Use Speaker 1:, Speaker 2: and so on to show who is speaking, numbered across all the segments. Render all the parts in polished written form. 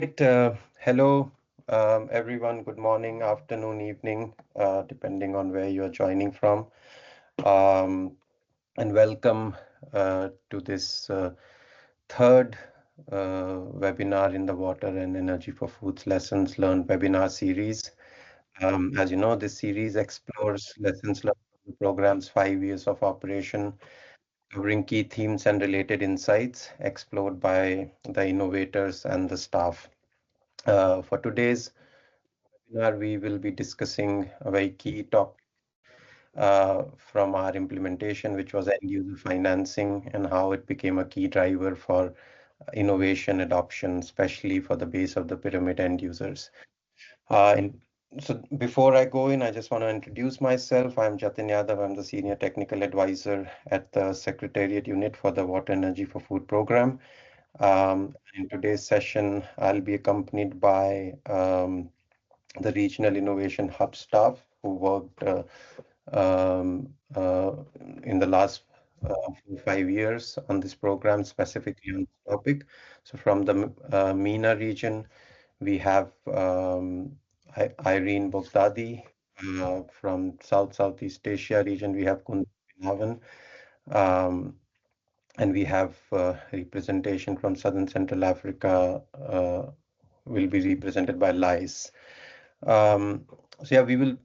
Speaker 1: Right. Hello, everyone. Good morning, afternoon, evening, depending on where you're joining from. Um, and welcome to this third webinar in the Water and Energy for Foods Lessons Learned webinar series. As you know, this series explores lessons learned from the program's 5 years of operation, covering key themes and related insights explored by the innovators and the staff. For today's webinar, we will be discussing a very key topic from our implementation, which was end user financing and how it became a key driver for innovation adoption, especially for the base of the pyramid end users. Uh, in, so before I go in, I just want to introduce myself. I'm Jatin Yadav. I'm the Senior Technical Advisor at the Secretariat Unit for the Water Energy for Food program. In today's session, I'll be accompanied by the Regional Innovation Hub staff who worked uh, in the last 5 years on this program, specifically on this topic. So from the MENA region, we have Irene Bogdadi. From Southeast Asia region, we have Kund Binavan. Um, and we have representation from Southern Central Africa, will be represented by Lice. So yeah, we will,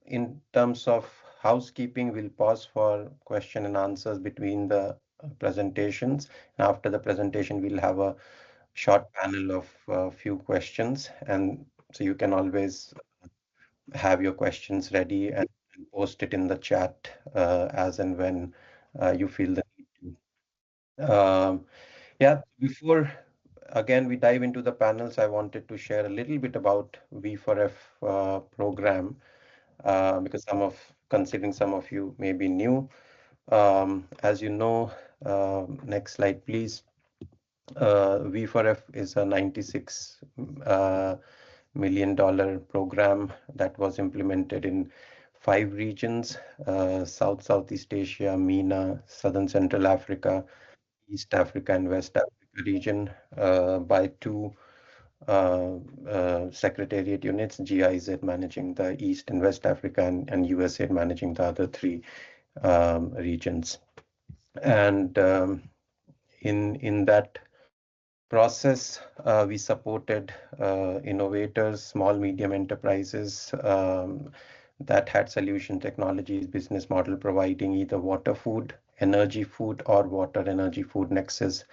Speaker 1: in terms of housekeeping, we'll pause for question and answers between the presentations. And after the presentation, we'll have a short panel of few questions. And so you can always have your questions ready and post it in the chat as and when you feel the need to. Yeah, before again we dive into the panels, I wanted to share a little bit about V4F program because considering some of you may be new. As you know, next slide, please. V4F is a $96 million program that was implemented in 5 regions: Southeast Asia, MENA, Southern Central Africa, East Africa, and West Africa region by two secretariat units, GIZ managing the East and West Africa, and USAID managing the other three regions. And in that process, we supported innovators, small, medium enterprises that had solution technologies, business model providing either water food, energy food, or water energy food nexus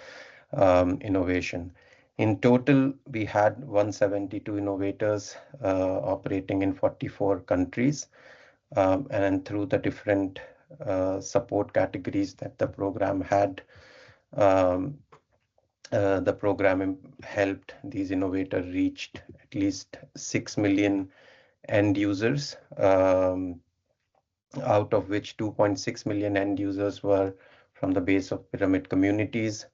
Speaker 1: innovation. In total, we had 172 innovators operating in 44 countries. And through the different support categories that the program had, um, the program helped these innovators reached at least 6 million end users, out of which 2.6 million end users were from the base of pyramid communities,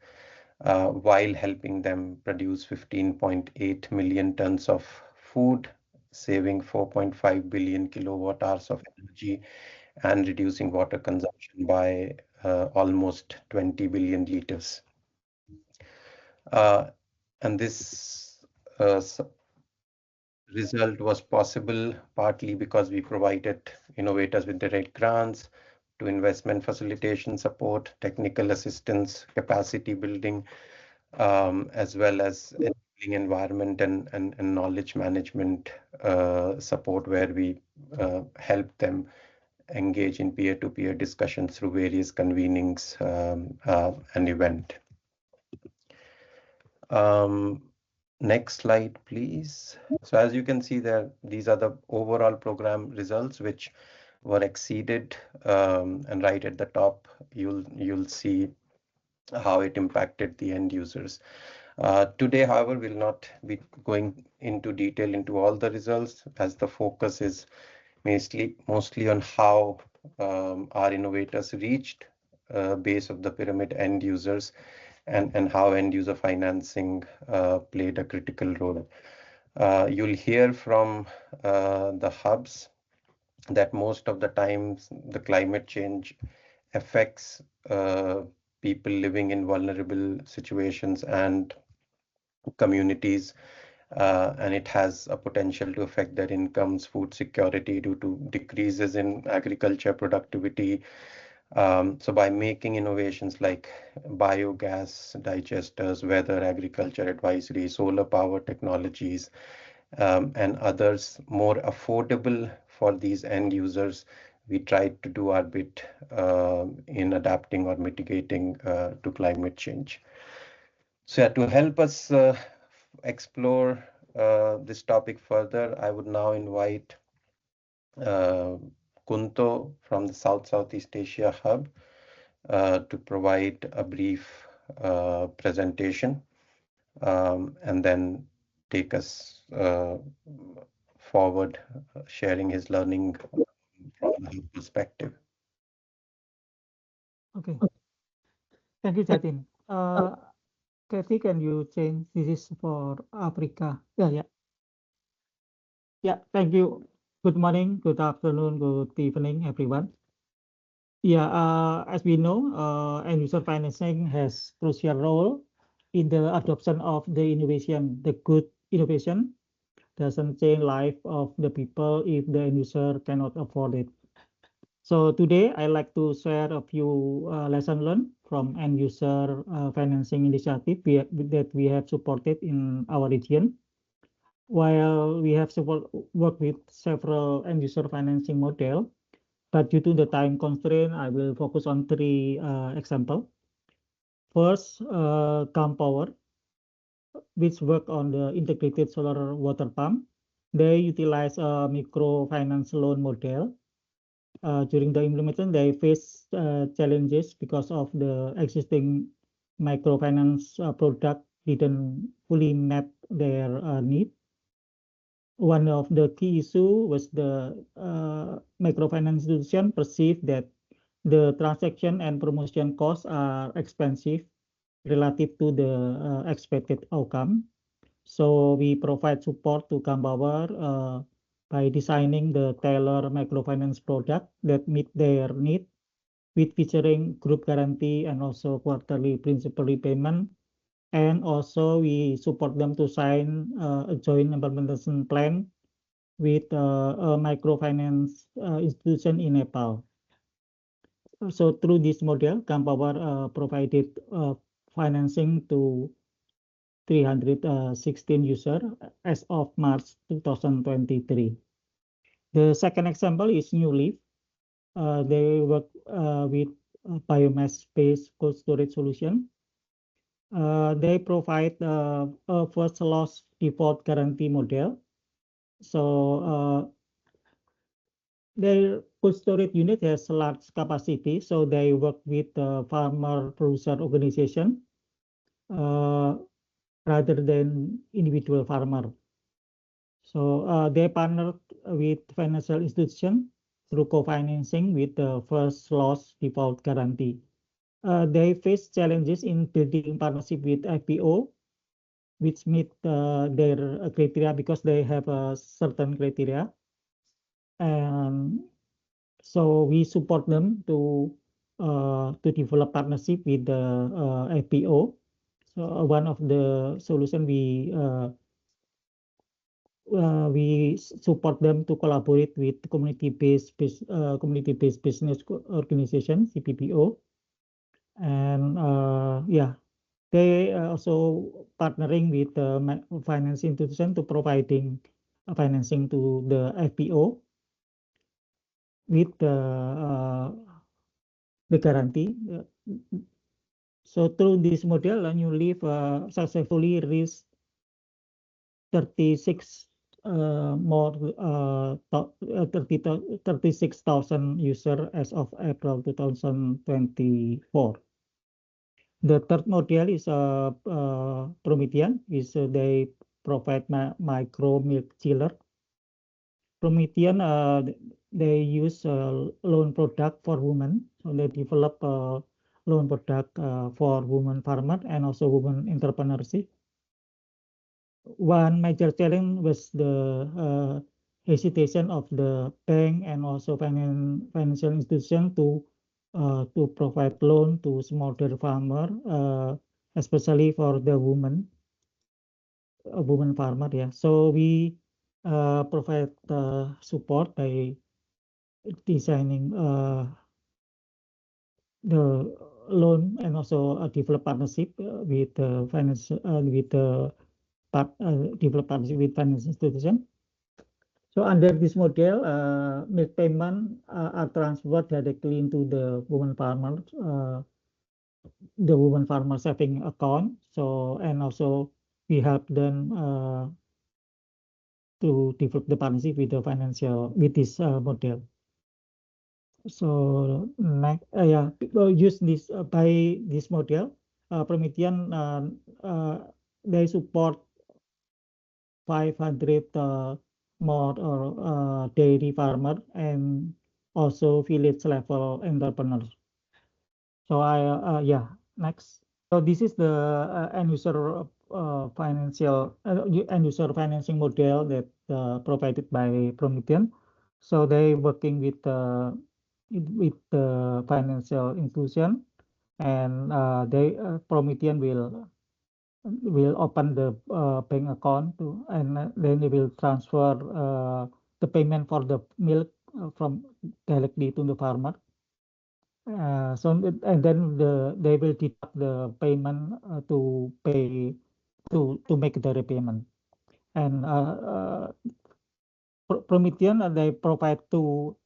Speaker 1: while helping them produce 15.8 million tons of food, saving 4.5 billion kilowatt hours of energy, and reducing water consumption by almost 20 billion liters. Uh, and this result was possible partly because we provided innovators with direct grants to investment facilitation support, technical assistance, capacity building, as well as enabling environment and knowledge management support, where we help them engage in peer-to-peer discussions through various convenings and event. Next slide, please. So as you can see there, these are the overall program results, which were exceeded, and right at the top, you'll see how it impacted the end users. Today, however, we'll not be going into detail into all the results, as the focus is mostly on how our innovators reached base of the pyramid end users, and how end user financing played a critical role. You'll hear from the hubs that most of the times the climate change affects people living in vulnerable situations and communities, and it has a potential to affect their incomes, food security due to decreases in agriculture productivity. So by making innovations like biogas digesters, weather agriculture advisory, solar power technologies, and others more affordable for these end users, we tried to do our bit in adapting or mitigating to climate change. So yeah, to help us explore this topic further, I would now invite uh, Kunto from the Southeast Asia Hub to provide a brief presentation and then take us forward, sharing his learning from the perspective.
Speaker 2: Okay. Thank you, Jatin. Kathy, can you change this is for Africa? Yeah. Yeah, thank you. Good morning, good afternoon, good evening, everyone. Yeah, as we know, end user financing has crucial role in the adoption of the innovation. The good innovation doesn't change life of the people if the end user cannot afford it. So today I like to share a few lessons learned from end user financing initiative that we have supported in our region. While we have worked with several end user financing model, but due to the time constraint, I will focus on three examples. First, Calm Power, which work on the integrated solar water pump. They utilize a microfinance loan model. During the implementation, they face challenges because of the existing microfinance product didn't fully met their need. One of the key issue was the microfinance institution perceived that the transaction and promotion costs are expensive relative to the expected outcome. So we provide support to Campower by designing the tailored microfinance product that meet their need with featuring group guarantee and also quarterly principal repayment. And also we support them to sign a joint implementation plan with a microfinance institution in Nepal. So through this model, Campower provided financing to 316 users as of March 2023. The second example is New Leaf. They work with biomass-based cold storage solution. They provide a first loss default guarantee model. So their cold storage unit has large capacity, so they work with farmer producer organization rather than individual farmer. So they partnered with financial institution through co-financing with the first loss default guarantee. They face challenges in building partnership with IPO, which meet their criteria because they have a certain criteria. And so we support them to develop partnership with the IPO. So one of the solution we support them to collaborate with community-based business organization (CPBO), and yeah, they also partnering with the finance institution to providing financing to the FPO with the guarantee. So through this model, New Leaf successfully reached 36 more 36,000 users as of April 2024. The third model is Promethean, is they provide micro milk chiller. Promethean, they use loan product for women, so they develop loan product for women farmer and also women entrepreneurship. One major challenge was the hesitation of the bank and also financial institution to provide loan to smallholder farmer, especially for the women. woman farmer. Yeah, so we provide support by designing the loan and also develop partnership with the finance with the develop partnership with finance institution. So under this model, milk payment are transferred directly into the woman farmer saving account. So and also we help them to develop the partnership with the financial with this model. So next, yeah, people use this by this model. Promethean they support 500 more dairy farmer and also village level entrepreneurs. So yeah, next. So this is the end user financial end user financing model that provided by Promethean. So they working with the financial institution, and they Promethean will open the bank account to, and then they will transfer the payment for the milk from directly to the farmer. So and then they will deduct the payment to pay to make the repayment. And Promethean they provide two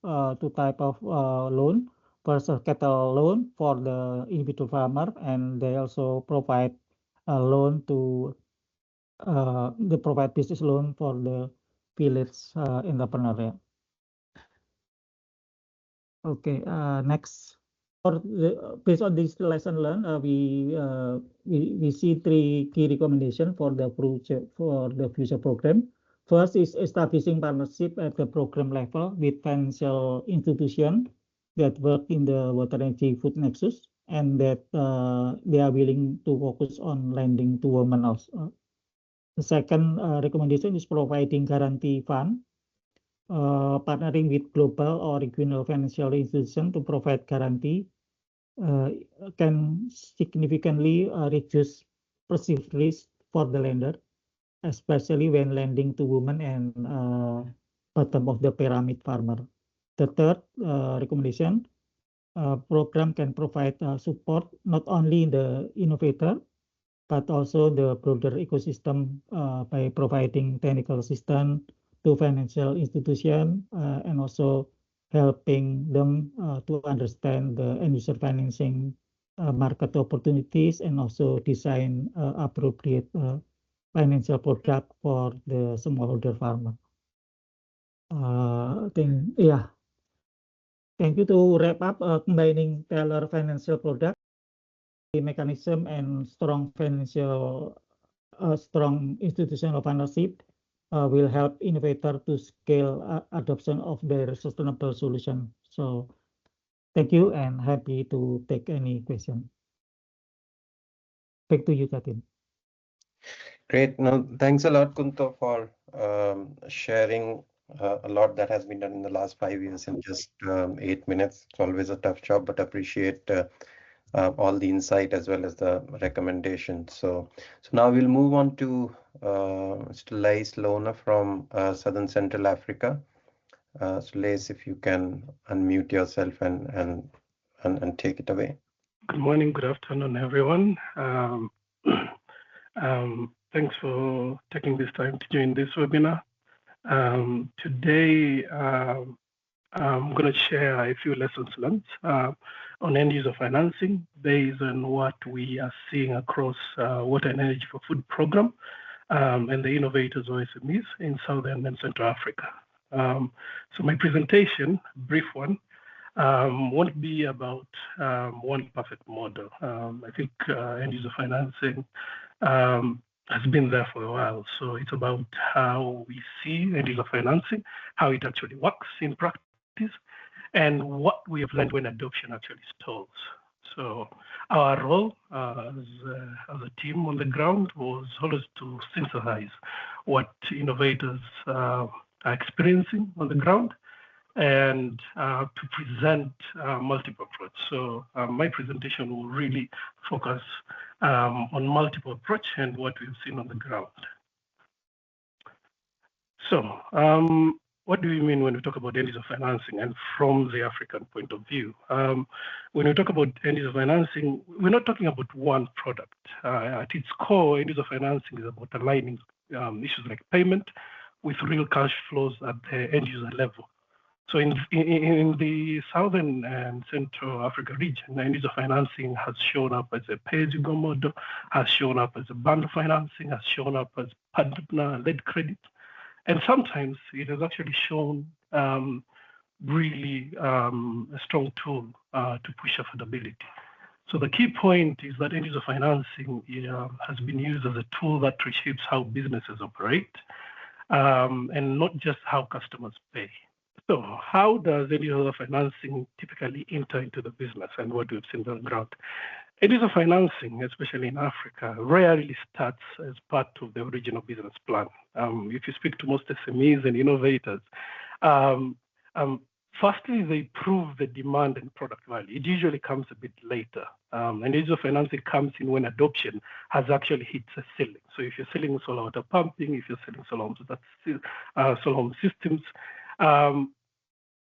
Speaker 2: type of loan. First, a cattle loan for the individual farmer, and they also provide a loan to they provide business loan for the village entrepreneur. Yeah. Okay, next. Based on this lesson learned, we see three key recommendations for the future program. First is establishing partnership at the program level with financial institutions that work in the water, energy, food nexus, and that they are willing to focus on lending to women also. The second recommendation is providing guarantee fund, partnering with global or regional financial institutions to provide guarantee can significantly reduce perceived risk for the lender, especially when lending to women and bottom of the pyramid farmer. The third recommendation, program can provide support not only the innovator, but also the broader ecosystem by providing technical assistance to financial institutions and also helping them to understand the end user financing market opportunities and also design appropriate financial product for the smallholder farmer. Yeah. Thank you. To wrap up, combining tailored financial product mechanism and strong institutional partnership will help innovator to scale adoption of their sustainable solution. So thank you and happy to take any question. Back to you, Katin.
Speaker 1: Great. No, thanks a lot, Kunto, for sharing a lot that has been done in the last 5 years in just 8 minutes. It's always a tough job, but appreciate all the insight as well as the recommendations. So now we'll move on to Mr. Lais Lona from Southern Central Africa. So Lais, if you can unmute yourself and take it away.
Speaker 3: Good morning, good afternoon, everyone. Thanks for taking this time to join this webinar. Today, I'm going to share a few lessons learned on end user financing based on what we are seeing across Water and Energy for Food program and the innovators or SMEs in Southern and Central Africa. So my presentation, brief one, won't be about one perfect model. I think end user financing has been there for a while. So it's about how we see end user financing, how it actually works in practice, and what we have learned when adoption actually stalls. So our role as a team on the ground was always to synthesize what innovators are experiencing on the ground and to present multiple approaches. So my presentation will really focus on multiple approach and what we've seen on the ground. So, what do we mean when we talk about end user financing and from the African point of view? When we talk about end user financing, we're not talking about one product. At its core, end user financing is about aligning issues like payment with real cash flows at the end user level. So in the Southern and Central Africa region, end user financing has shown up as a pay-as-you-go model, has shown up as a bundle financing, has shown up as partner-led credit. And sometimes it has actually shown really a strong tool to push affordability. So the key point is that end user financing has been used as a tool that reshapes how businesses operate and not just how customers pay. So how does end user financing typically enter into the business and what we've seen on the ground? End user financing, especially in Africa, rarely starts as part of the original business plan. If you speak to most SMEs and innovators, firstly, they prove the demand and product value. It usually comes a bit later. And end user financing comes in when adoption has actually hit a ceiling. So if you're selling solar water pumping, if you're selling solar home systems,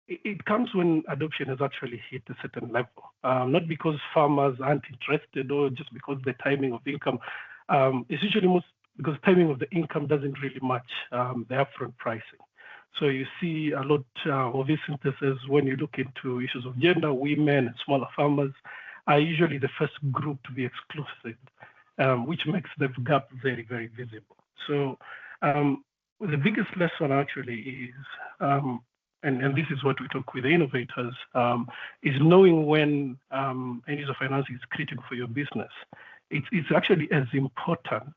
Speaker 3: it comes when adoption has actually hit a certain level, not because farmers aren't interested or just because the timing of income. It's usually most because timing of the income doesn't really match the upfront pricing. So you see a lot of these syntheses when you look into issues of gender, women, and smaller farmers are usually the first group to be excluded, which makes the gap very, very visible. So the biggest lesson actually is and this is what we talk with the innovators, is knowing when end user financing is critical for your business. It's actually as important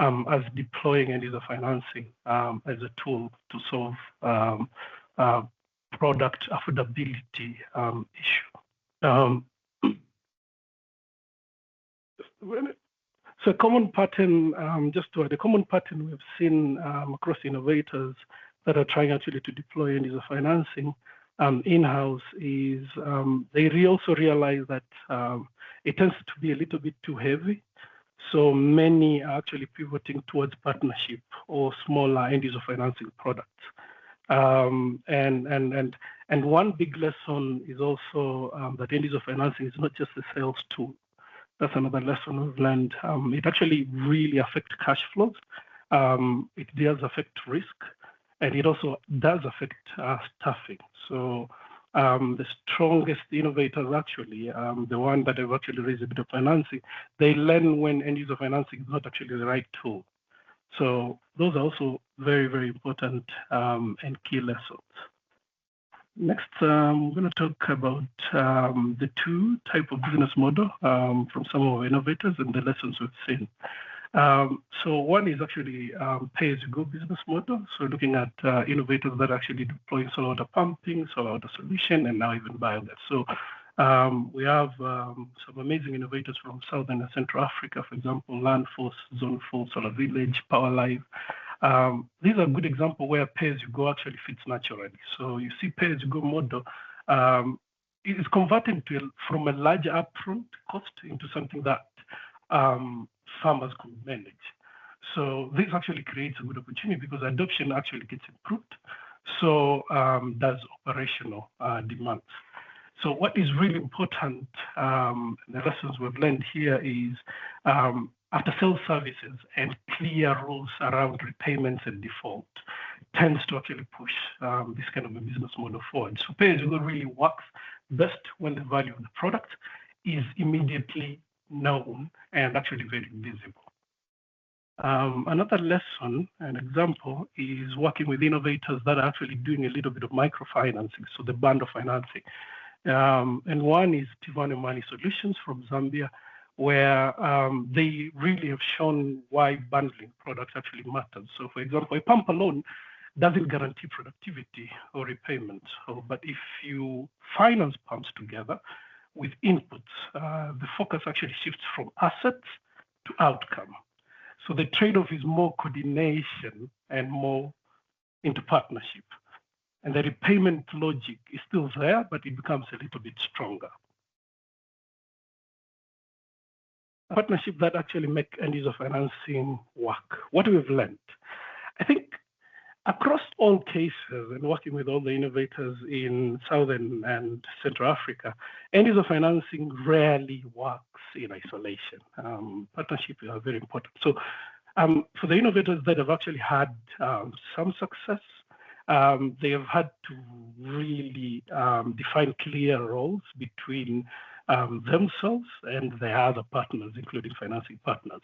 Speaker 3: as deploying end user financing as a tool to solve product affordability issue. So common pattern, the common pattern we've seen across innovators that are trying actually to deploy end user financing in-house is they also realize that it tends to be a little bit too heavy. So many are actually pivoting towards partnership or smaller end user financing products. And one big lesson is also that end user financing is not just a sales tool. That's another lesson we've learned. It actually really affects cash flows. It does affect risk. And it also does affect staffing. So the strongest innovators actually, the one that have actually raised a bit of financing, they learn when end user financing is not actually the right tool. So those are also very, very important and key lessons. Next, we're going to talk about the two type of business model from some of our innovators and the lessons we've seen. So one is actually pay-as-you-go business model. So looking at innovators that are actually deploying solar water pumping, solar water solution, and now even biogas. So we have some amazing innovators from Southern and Central Africa, for example, Landforce, Zone4, Solar Village, PowerLive. These are a good example where pay-as-you-go actually fits naturally. So you see pay-as-you-go model it is converting from a large upfront cost into something that farmers could manage. So this actually creates a good opportunity because adoption actually gets improved. So does operational demands. So what is really important, the lessons we've learned here is after-sales services and clear rules around repayments and default tends to actually push this kind of a business model forward. So pay-as-you-go really works best when the value of the product is immediately known and actually very visible. Another lesson, an example, is working with innovators that are actually doing a little bit of microfinancing, so the bundle financing. And one is Tivane Money Solutions from Zambia, where they really have shown why bundling products actually matters. So for example, a pump alone doesn't guarantee productivity or repayment. But if you finance pumps together with inputs, the focus actually shifts from assets to outcome. So the trade-off is more coordination and more into partnership. And the repayment logic is still there, but it becomes a little bit stronger. A partnership that actually make end user financing work. What we've learned, I think Across all cases, and working with all the innovators in Southern and Central Africa, end user financing rarely works in isolation. Partnerships are very important. So for the innovators that have actually had some success, they have had to really define clear roles between themselves and their other partners, including financing partners.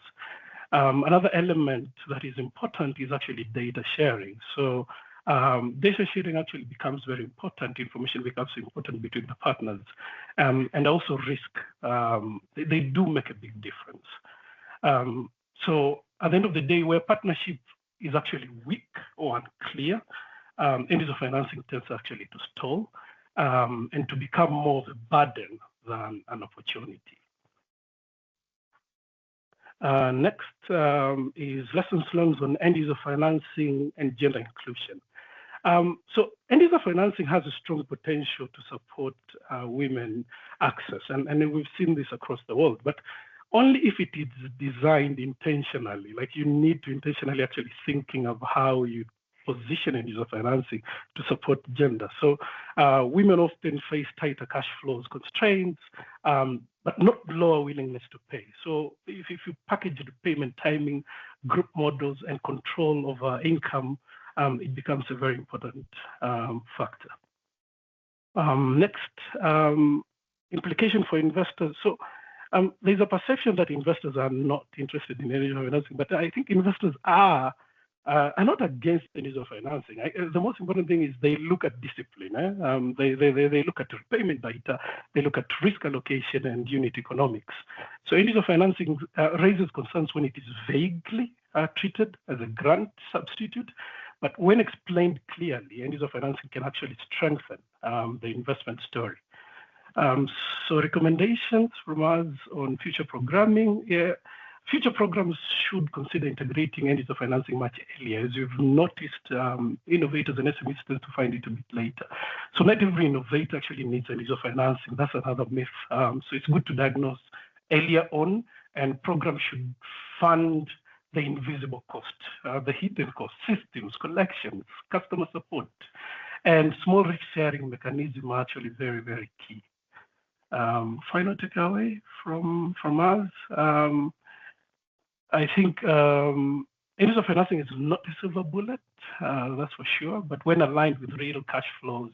Speaker 3: Another element that is important is actually data sharing. So data sharing actually becomes very important. Information becomes important between the partners, and also risk. They do make a big difference. So at the end of the day, where partnership is actually weak or unclear, end user financing tends actually to stall and to become more of a burden than an opportunity. Next is lessons learned on end user financing and gender inclusion. So end user financing has a strong potential to support women access, and we've seen this across the world, but only if it is designed intentionally. Like, you need to intentionally actually thinking of how you position end user financing to support gender. So women often face tighter cash flows constraints, but not lower willingness to pay. So if you package the payment timing, group models, and control over income, it becomes a very important factor. Next, implication for investors. So there's a perception that investors are not interested in end user financing, but I think investors are not against end user financing. The most important thing is they look at discipline. They look at repayment data, they look at risk allocation and unit economics. So end user financing raises concerns when it is vaguely treated as a grant substitute, but when explained clearly, end user financing can actually strengthen the investment story. So recommendations from us on future programming. Future programs should consider integrating end user financing much earlier. As you've noticed, innovators and SMEs tend to find it a bit later. So not every innovator actually needs end user financing. That's another myth. So it's good to diagnose earlier on, and programs should fund the invisible cost, the hidden cost, systems, collections, customer support, and small risk sharing mechanism are actually very, very key. Final takeaway from us. I think end user financing is not a silver bullet, that's for sure. But when aligned with real cash flows,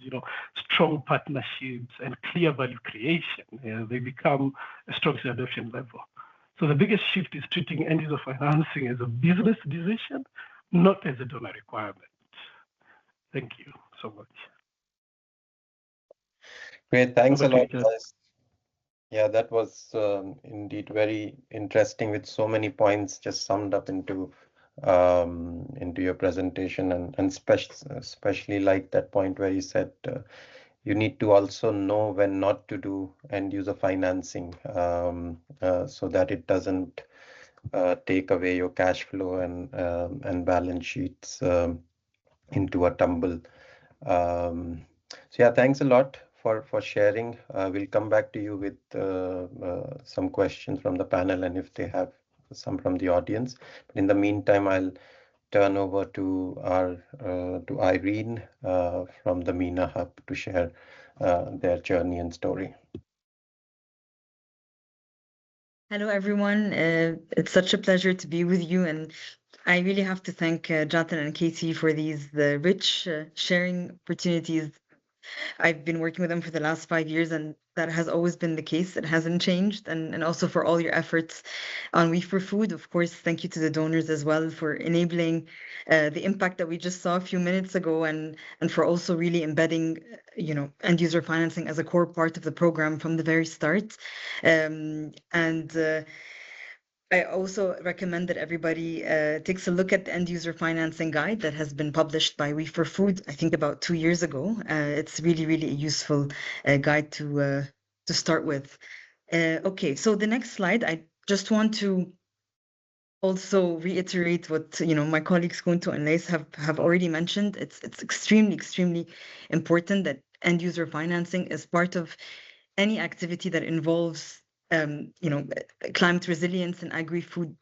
Speaker 3: strong partnerships and clear value creation, they become a strong adoption level. So the biggest shift is treating end user financing as a business decision, not as a donor requirement. Thank you so much.
Speaker 1: Great, thanks a lot, guys. Yeah, that was indeed very interesting, with so many points just summed up into your presentation, and especially like that point where you said you need to also know when not to do end user financing, so that it doesn't take away your cash flow and balance sheets into a tumble. So yeah, thanks a lot for sharing. We'll come back to you with some questions from the panel, and if they have some from the audience. But in the meantime, I'll turn over to Irene from the MENA Hub to share their journey and story.
Speaker 4: Hello, everyone. It's such a pleasure to be with you, and I really have to thank Jonathan and Katie for these rich sharing opportunities. I've been working with them for the last 5 years, and that has always been the case. It hasn't changed. And also for all your efforts on We for Food. Of course, thank you to the donors as well for enabling the impact that we just saw a few minutes ago, and for also really embedding, end user financing as a core part of the program from the very start. I also recommend that everybody takes a look at the end user financing guide that has been published by We for Food, I think about 2 years ago. It's really, really a useful guide to start with. Okay, so the next slide, I just want to also reiterate what my colleagues Kunto and Lace have already mentioned. It's extremely, extremely important that end user financing is part of any activity that involves climate resilience and agri-food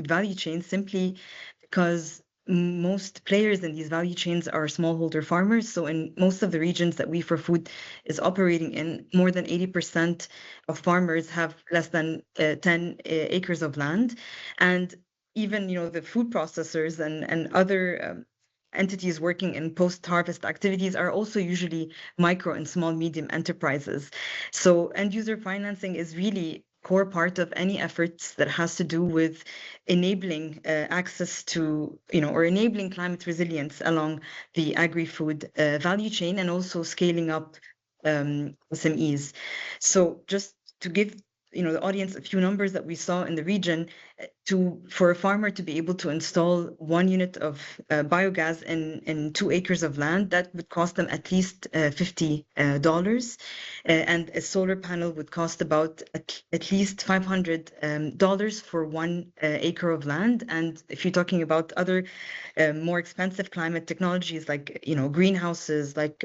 Speaker 4: value chain, simply because most players in these value chains are smallholder farmers. So in most of the regions that We for Food is operating in, more than 80% of farmers have less than 10 acres of land. And even, the food processors and other entities working in post-harvest activities are also usually micro and small medium enterprises. So end user financing is really core part of any efforts that has to do with enabling access to, or enabling climate resilience along the agri-food value chain, and also scaling up SMEs. So just to give the audience a few numbers that we saw in the region, for a farmer to be able to install 1 unit of biogas in 2 acres of land, that would cost them at least $50, and a solar panel would cost about at least $500 for 1 acre of land. And if you're talking about other more expensive climate technologies like greenhouses, like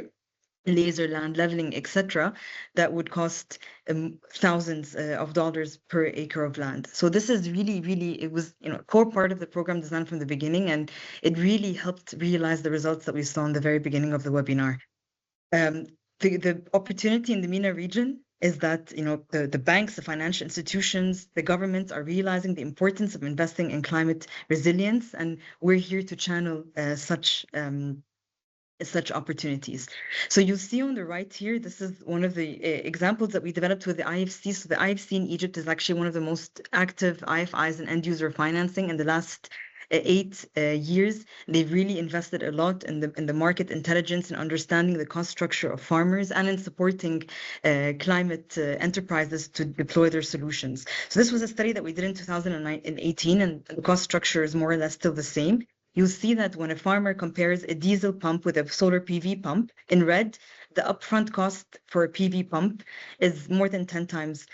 Speaker 4: laser land leveling, etc., that would cost thousands of dollars per acre of land. So this is really, it was a core part of the program design from the beginning, and it really helped realize the results that we saw in the very beginning of the webinar. The opportunity in the MENA region is that the banks, the financial institutions, the governments are realizing the importance of investing in climate resilience, and we're here to channel such opportunities. So you'll see on the right here, this is one of the examples that we developed with the IFC. So the IFC in Egypt is actually one of the most active IFIs in end user financing in the last 8 years. They've really invested a lot in the market intelligence and understanding the cost structure of farmers, and in supporting climate enterprises to deploy their solutions. So this was a study that we did in 2018, and the cost structure is more or less still the same. You'll see that when a farmer compares a diesel pump with a solar PV pump, in red, the upfront cost for a PV pump is more than 10 times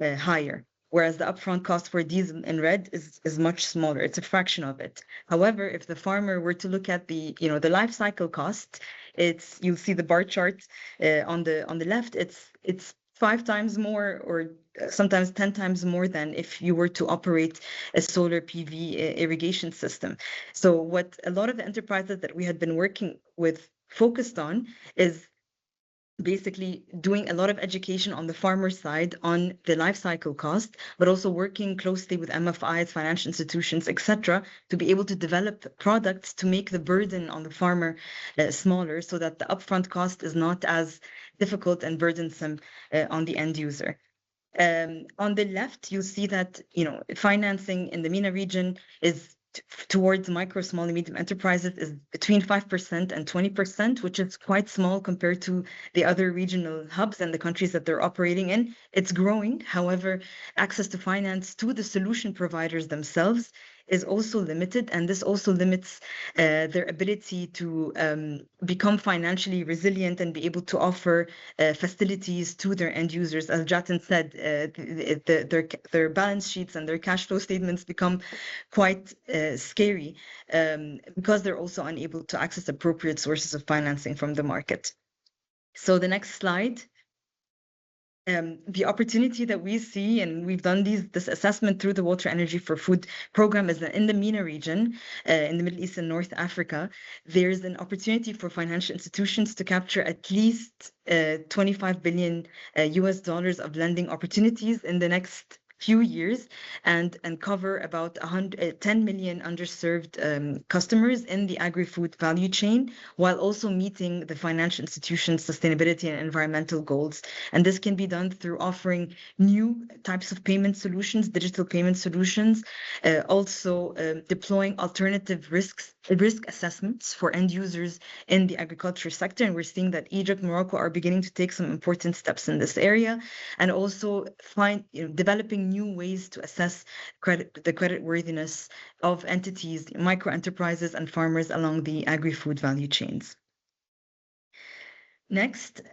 Speaker 4: higher, whereas the upfront cost for diesel in red is much smaller. It's a fraction of it. However, if the farmer were to look at the life cycle cost, you'll see the bar chart on the left. It's 5 times more, or sometimes 10 times more than if you were to operate a solar PV irrigation system. So what a lot of the enterprises that we had been working with focused on is basically doing a lot of education on the farmer side on the life cycle cost, but also working closely with MFIs, financial institutions, etc., to be able to develop products to make the burden on the farmer smaller, so that the upfront cost is not as difficult and burdensome on the end user. On the left, you'll see that financing in the MENA region is towards micro, small, and medium enterprises is between 5% and 20%, which is quite small compared to the other regional hubs and the countries that they're operating in. It's growing. However, access to finance to the solution providers themselves is also limited, and this also limits their ability to become financially resilient and be able to offer facilities to their end users. As Jatin said, their balance sheets and their cash flow statements become quite scary because they're also unable to access appropriate sources of financing from the market. So the next slide. The opportunity that we see, and we've done this assessment through the Water Energy for Food program, is that in the MENA region, in the Middle East and North Africa, there's an opportunity for financial institutions to capture at least $25 billion US dollars of lending opportunities in the next few years, and cover about 10 million underserved customers in the agri-food value chain, while also meeting the financial institutions' sustainability and environmental goals. And this can be done through offering new types of payment solutions, digital payment solutions, also deploying alternative risk assessments for end users in the agriculture sector. And we're seeing that Egypt, Morocco are beginning to take some important steps in this area, and also developing new ways to assess the creditworthiness of entities, micro enterprises, and farmers along the agri-food value chains. Next.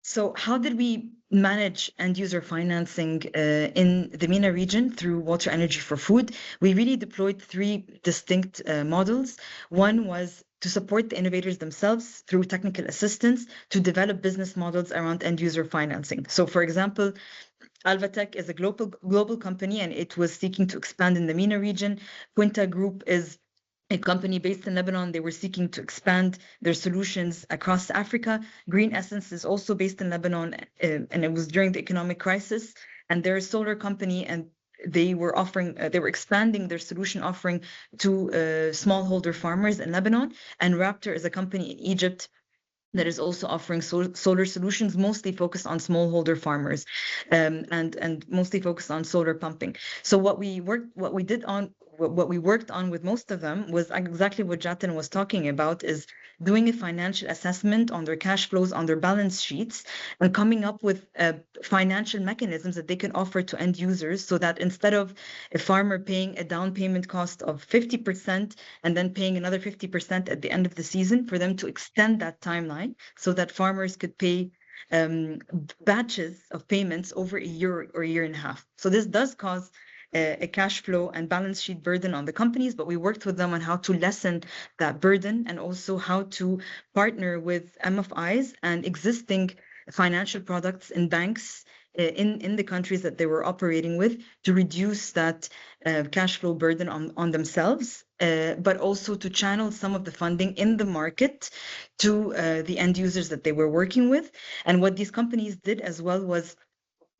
Speaker 4: So how did we manage end user financing in the MENA region through Water Energy for Food? We really deployed 3 distinct models. One was to support the innovators themselves through technical assistance to develop business models around end user financing. So for example, Alvatech is a global company, and it was seeking to expand in the MENA region. Quinta Group is a company based in Lebanon. They were seeking to expand their solutions across Africa. Green Essence is also based in Lebanon, and it was during the economic crisis. And they're a solar company, and they were expanding their solution offering to smallholder farmers in Lebanon. And Raptor is a company in Egypt that is also offering solar solutions, mostly focused on smallholder farmers, and mostly focused on solar pumping. So what we worked on with most of them was exactly what Jatin was talking about, is doing a financial assessment on their cash flows, on their balance sheets, and coming up with financial mechanisms that they can offer to end users, so that instead of a farmer paying a down payment cost of 50% and then paying another 50% at the end of the season, for them to extend that timeline so that farmers could pay batches of payments over a year or a year and a half. So this does cause a cash flow and balance sheet burden on the companies, but we worked with them on how to lessen that burden, and also how to partner with MFIs and existing financial products in banks in the countries that they were operating with, to reduce that cash flow burden on themselves, but also to channel some of the funding in the market to the end users that they were working with. And what these companies did as well was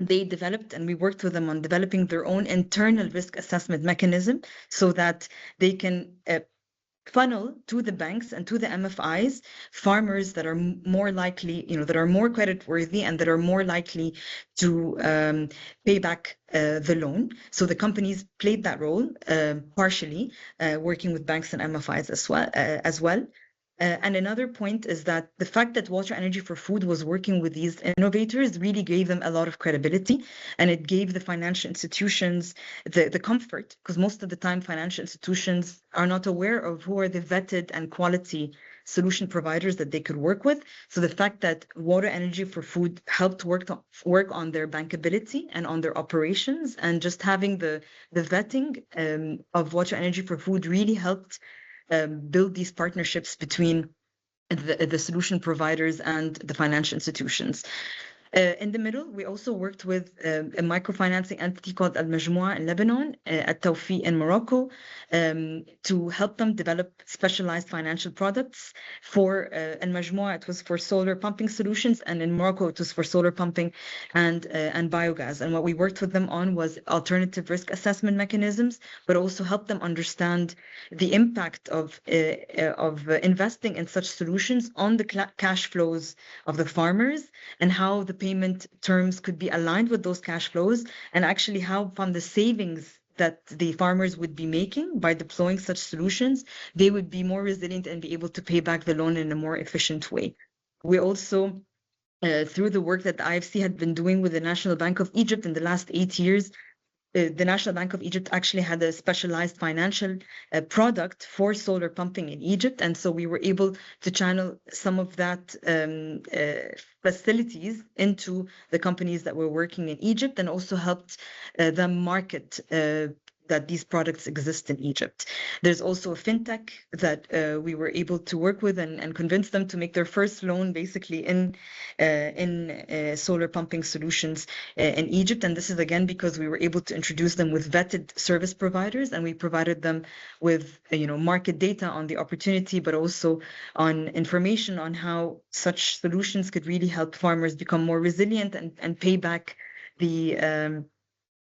Speaker 4: they developed, and we worked with them on developing their own internal risk assessment mechanism, so that they can funnel to the banks and to the MFIs farmers that are more likely, that are more credit worthy and that are more likely to pay back the loan. So the companies played that role partially, working with banks and MFIs as well. And another point is that the fact that Water Energy for Food was working with these innovators really gave them a lot of credibility, and it gave the financial institutions the comfort, because most of the time financial institutions are not aware of who are the vetted and quality solution providers that they could work with. So the fact that Water Energy for Food helped work on their bankability and on their operations, and just having the vetting of Water Energy for Food really helped build these partnerships between the solution providers and the financial institutions. In the middle, we also worked with a microfinancing entity called Al Majmoua in Lebanon, at Tawfiq in Morocco, to help them develop specialized financial products. For Al Majmoua, it was for solar pumping solutions, and in Morocco, it was for solar pumping and biogas. And what we worked with them on was alternative risk assessment mechanisms, but also help them understand the impact of investing in such solutions on the cash flows of the farmers, and how the payment terms could be aligned with those cash flows, and actually how from the savings that the farmers would be making by deploying such solutions, they would be more resilient and be able to pay back the loan in a more efficient way. We also, through the work that the IFC had been doing with the National Bank of Egypt in the last 8 years, the National Bank of Egypt actually had a specialized financial product for solar pumping in Egypt. And so we were able to channel some of that facilities into the companies that were working in Egypt, and also helped them market that these products exist in Egypt. There's also a fintech that we were able to work with and convince them to make their first loan basically in solar pumping solutions in Egypt. And this is again because we were able to introduce them with vetted service providers, and we provided them with market data on the opportunity, but also on information on how such solutions could really help farmers become more resilient and pay back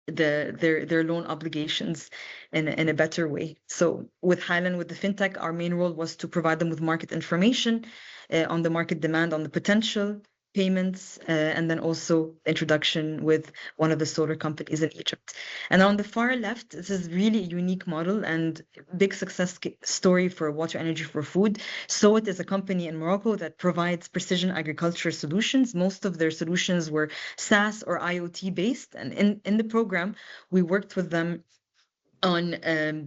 Speaker 4: their loan obligations in a better way. So with Highland, with the fintech, our main role was to provide them with market information on the market demand, on the potential payments, and then also introduction with one of the solar companies in Egypt. And on the far left, this is really a unique model and big success story for Water Energy for Food. So it is a company in Morocco that provides precision agriculture solutions. Most of their solutions were SaaS or IoT based. And in the program, we worked with them on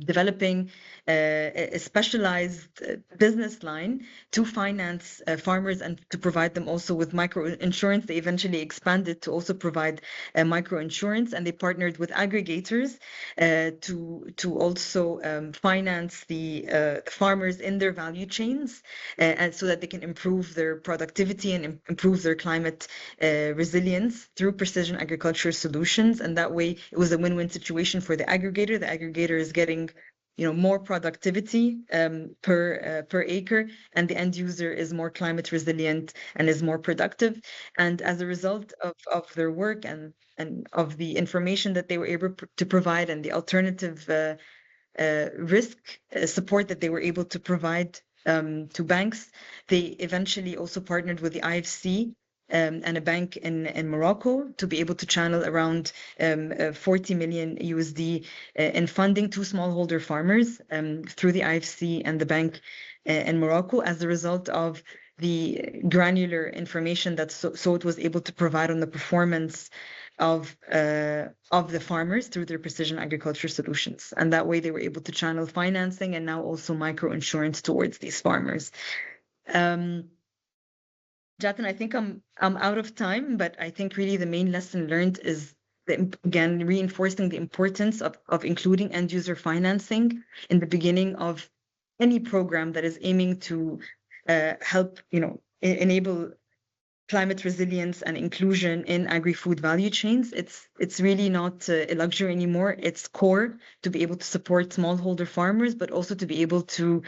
Speaker 4: developing a specialized business line to finance farmers and to provide them also with micro insurance. They eventually expanded to also provide micro insurance, and they partnered with aggregators to also finance the farmers in their value chains, and so that they can improve their productivity and improve their climate resilience through precision agriculture solutions. And that way, it was a win-win situation for the aggregator. The aggregator is getting more productivity per acre, and the end user is more climate resilient and is more productive. And as a result of their work and of the information that they were able to provide and the alternative risk support that they were able to provide to banks, they eventually also partnered with the IFC and a bank in Morocco to be able to channel around 40 million USD in funding to smallholder farmers through the IFC and the bank in Morocco as a result of the granular information that SOAT was able to provide on the performance of the farmers through their precision agriculture solutions. And that way they were able to channel financing and now also micro insurance towards these farmers. Jatin, I think I'm out of time, but I think really the main lesson learned is again reinforcing the importance of including end user financing in the beginning of any program that is aiming to help enable climate resilience and inclusion in agri-food value chains. It's really not a luxury anymore. It's core to be able to support smallholder farmers, but also to be able to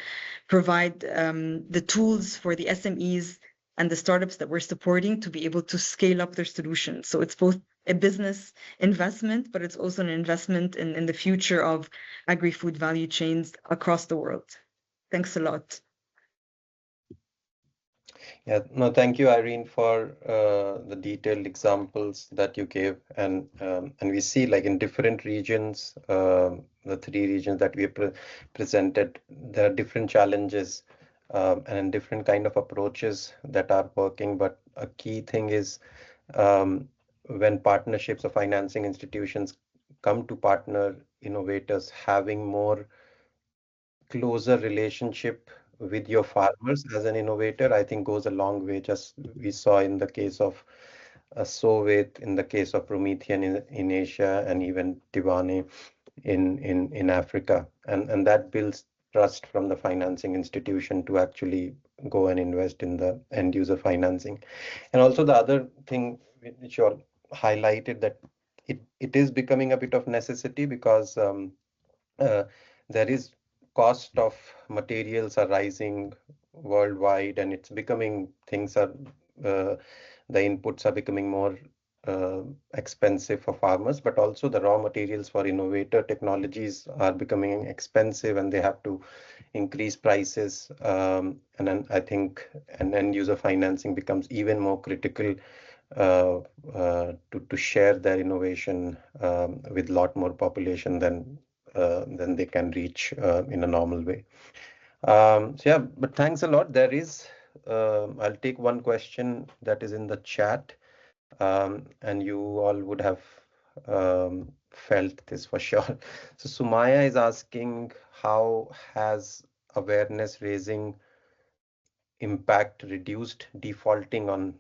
Speaker 4: provide the tools for the SMEs and the startups that we're supporting to be able to scale up their solutions. So it's both a business investment, but it's also an investment in the future of agri-food value chains across the world. Thanks a lot.
Speaker 1: Yeah, no, thank you, Irene, for the detailed examples that you gave. And we see like in different regions, the 3 regions that we presented, there are different challenges and different kind of approaches that are working. But a key thing is when partnerships or financing institutions come to partner innovators, having more closer relationship with your farmers as an innovator, I think goes a long way. Just we saw in the case of Soviet, in the case of Promethean in Asia, and even Tivani in Africa. And that builds trust from the financing institution to actually go and invest in the end user financing. And also the other thing which you all highlighted, that it is becoming a bit of necessity because there is cost of materials are rising worldwide, and it's becoming the inputs are becoming more expensive for farmers, but also the raw materials for innovator technologies are becoming expensive and they have to increase prices. And then I think an end user financing becomes even more critical to share their innovation with a lot more population than they can reach in a normal way. So yeah, but thanks a lot. There is, I'll take one question that is in the chat, and you all would have felt this for sure. So Sumaya is asking, how has awareness raising impact reduced defaulting on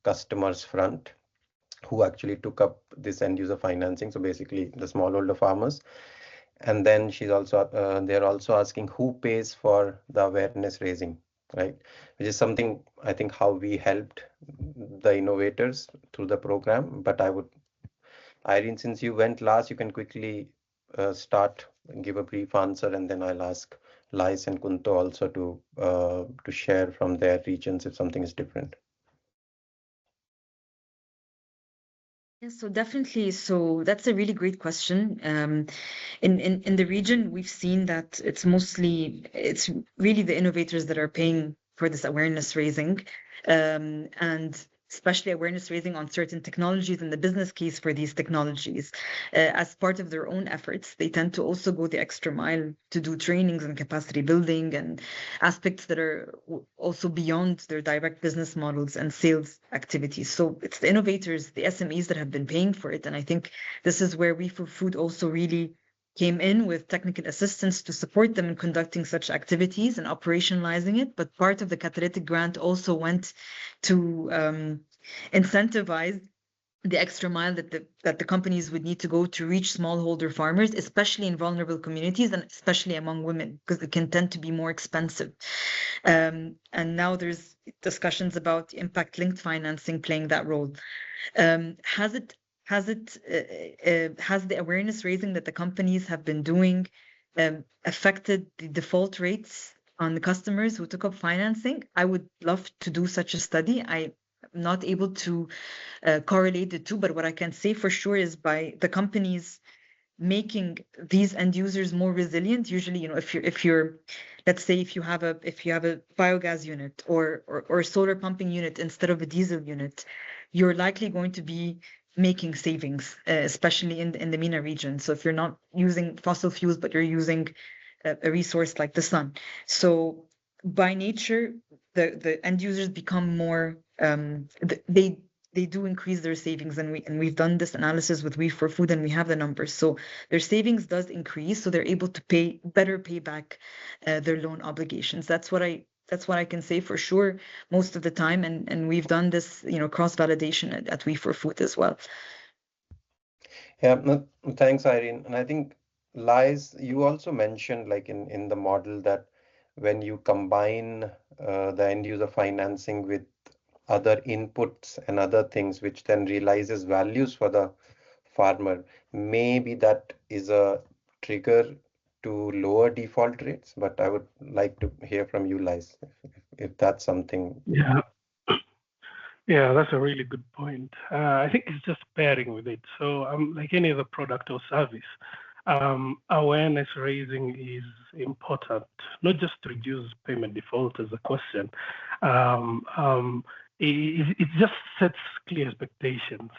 Speaker 1: customers front who actually took up this end user financing? So basically the smallholder farmers. And then she's also they're also asking who pays for the awareness raising, right? Which is something I think how we helped the innovators through the program. But I would, Irene, since you went last, you can quickly give a brief answer, and then I'll ask Lais and Kunto also to share from their regions if something is different.
Speaker 4: Yes, so definitely. So that's a really great question. In the region, we've seen that it's really the innovators that are paying for this awareness raising, and especially awareness raising on certain technologies and the business case for these technologies. As part of their own efforts, they tend to also go the extra mile to do trainings and capacity building and aspects that are also beyond their direct business models and sales activities. So it's the innovators, the SMEs that have been paying for it. And I think this is where We for Food also really came in with technical assistance to support them in conducting such activities and operationalizing it. But part of the catalytic grant also went to incentivize the extra mile that the companies would need to go to reach smallholder farmers, especially in vulnerable communities and especially among women, because it can tend to be more expensive. And now there's discussions about impact-linked financing playing that role. Has the awareness raising that the companies have been doing affected the default rates on the customers who took up financing, I would love to do such a study. I'm not able to correlate the two, but what I can say for sure is by the companies making these end users more resilient. Usually, if you're let's say if you have a biogas unit or a solar pumping unit instead of a diesel unit, you're likely going to be making savings, especially in the MENA region. So if you're not using fossil fuels, but you're using a resource like the sun. So by nature, the end users become more, they do increase their savings, and we've done this analysis with We for Food, and we have the numbers. So their savings does increase, so they're able to pay back their loan obligations. That's what I can say for sure most of the time, and we've done this, cross validation at We for Food as well.
Speaker 1: Yeah, no, thanks, Irene. And I think, Lies, you also mentioned like in the model that when you combine the end user financing with other inputs and other things, which then realizes values for the farmer, maybe that is a trigger to lower default rates. But I would like to hear from you, Lies, if that's something.
Speaker 3: Yeah. Yeah, that's a really good point. I think it's just pairing with it. So, like any other product or service, awareness raising is important, not just to reduce payment default as a question. It just sets clear expectations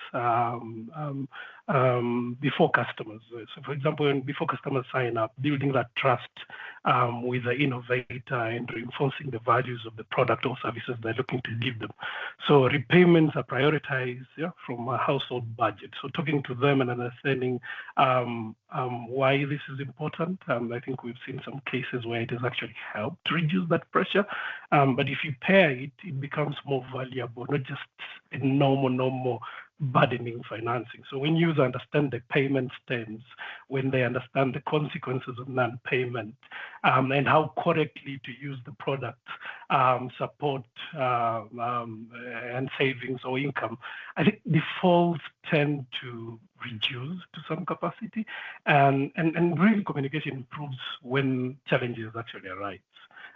Speaker 3: before customers. So, for example, before customers sign up, building that trust with the innovator and reinforcing the values of the product or services they're looking to give them. So repayments are prioritized from a household budget. So talking to them and understanding why this is important. I think we've seen some cases where it has actually helped reduce that pressure. But if you pair it, it becomes more valuable, not just a normal burdening financing. So when users understand the payment terms, when they understand the consequences of non-payment, and how correctly to use the product, support and savings or income, I think defaults tend to reduce to some capacity, and really communication improves when challenges actually arise.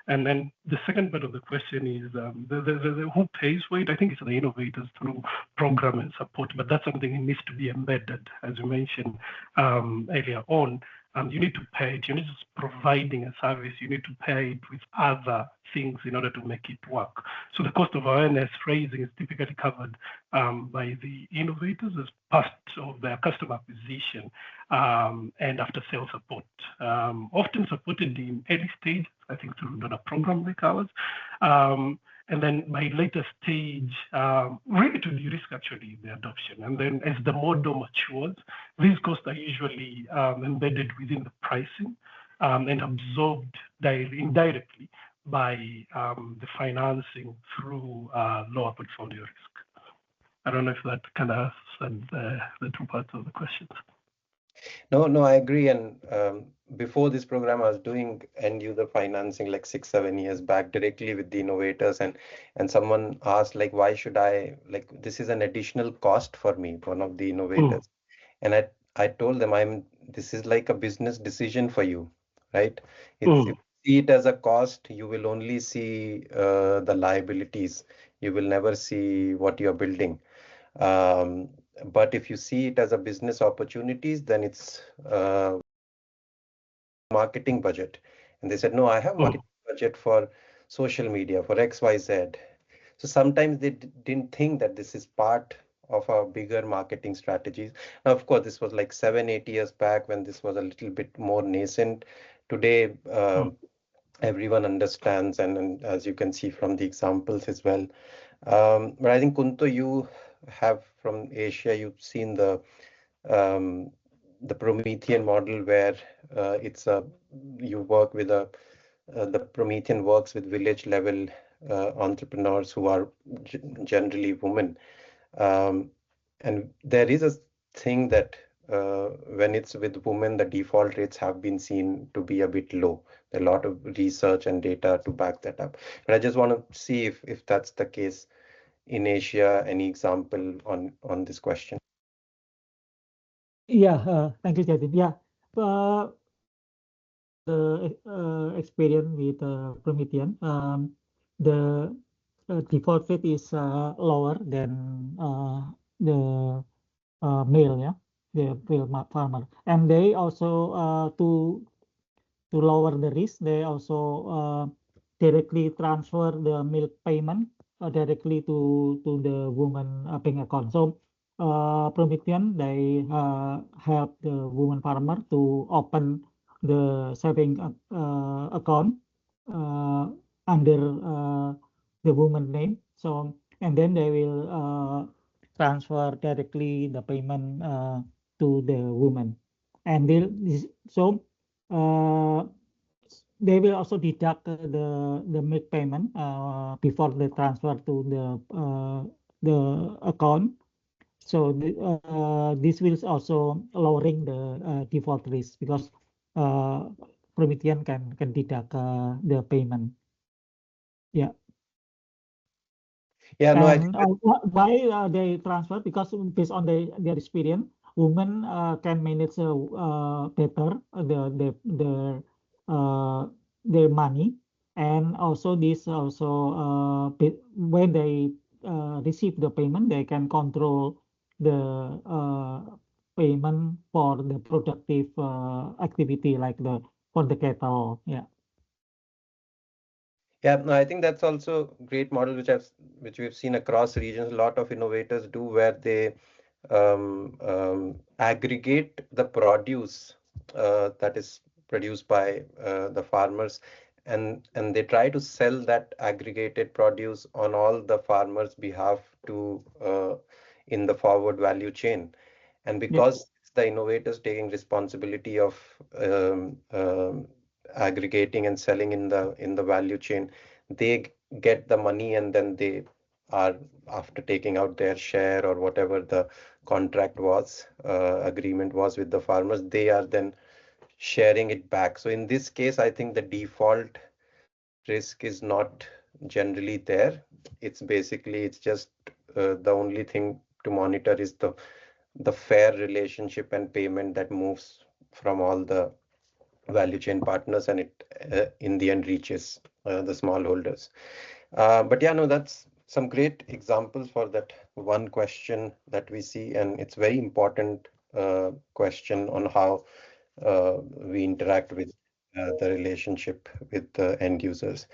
Speaker 3: And then the second part of the question is the who pays for it. I think it's the innovators through program and support, but that's something that needs to be embedded, as you mentioned earlier on. You need to pay it. You're not just providing a service. You need to pay it with other things in order to make it work. So the cost of awareness raising is typically covered by the innovators as part of their customer acquisition and after sales support, often supported in early stage, I think through a program like ours. And then by later stage, really to de-risk actually the adoption. And then as the model matures, these costs are usually embedded within the pricing and absorbed indirectly by the financing through lower portfolio risk. I don't know if that kind of answered the two parts of the questions.
Speaker 1: No, I agree. And before this program, I was doing end user financing like 6-7 years back directly with the innovators, and someone asked like, why should I, like, this is an additional cost for me, one of the innovators. And I told them this is like a business decision for you, right? If you see it as a cost, you will only see the liabilities. You will never see what you're building. But if you see it as a business opportunities, then it's marketing budget. And they said, no, I have marketing budget for social media, for XYZ. So sometimes they didn't think that this is part of our bigger marketing strategies. Now, of course, this was like 7-8 years back when this was a little bit more nascent. Today, everyone understands, and as you can see from the examples as well. But I think, Kunto, you have from Asia, you've seen the Promethean model where you work with the Promethean works with village level entrepreneurs who are generally women. And there is a thing that when it's with women, the default rates have been seen to be a bit low. There are a lot of research and data to back that up. But I just want to see if that's the case in Asia. Any example on this question?
Speaker 2: Yeah, thank you, Jatin. Yeah, the experience with Promethean, the default rate is lower than the male, yeah, the male farmer, and they also to lower the risk, they also directly transfer the milk payment directly to the woman bank account. So Promethean, they help the woman farmer to open the saving account under the woman name. So and then they will transfer directly the payment to the woman, and so they will also deduct the milk payment before the transfer to the account. So this will also lowering the default risk because Promethean can deduct the payment. Yeah.
Speaker 1: Yeah, no, I
Speaker 2: And
Speaker 1: think
Speaker 2: why they transfer? Because based on their experience, women can manage better uh, their money, and also this also when they receive the payment, they can control the payment for the productive activity like for the cattle. Yeah.
Speaker 1: yeah, no, I think that's also a great model which we've seen across regions. A lot of innovators do where they aggregate the produce that is produced by the farmers, and they try to sell that aggregated produce on all the farmers' behalf to in the forward value chain. And
Speaker 2: Yeah.
Speaker 1: because it's the innovators taking responsibility of aggregating and selling in the value chain, they get the money, and then they are, after taking out their share or whatever the contract was, agreement was with the farmers, they are then sharing it back. So in this case, I think the default risk is not generally there. It's just the only thing to monitor is the fair relationship and payment that moves from all the value chain partners, and it in the end reaches the smallholders. But yeah, no, that's some great examples for that one question that we see, and it's very important question on how we interact with the relationship with the end users.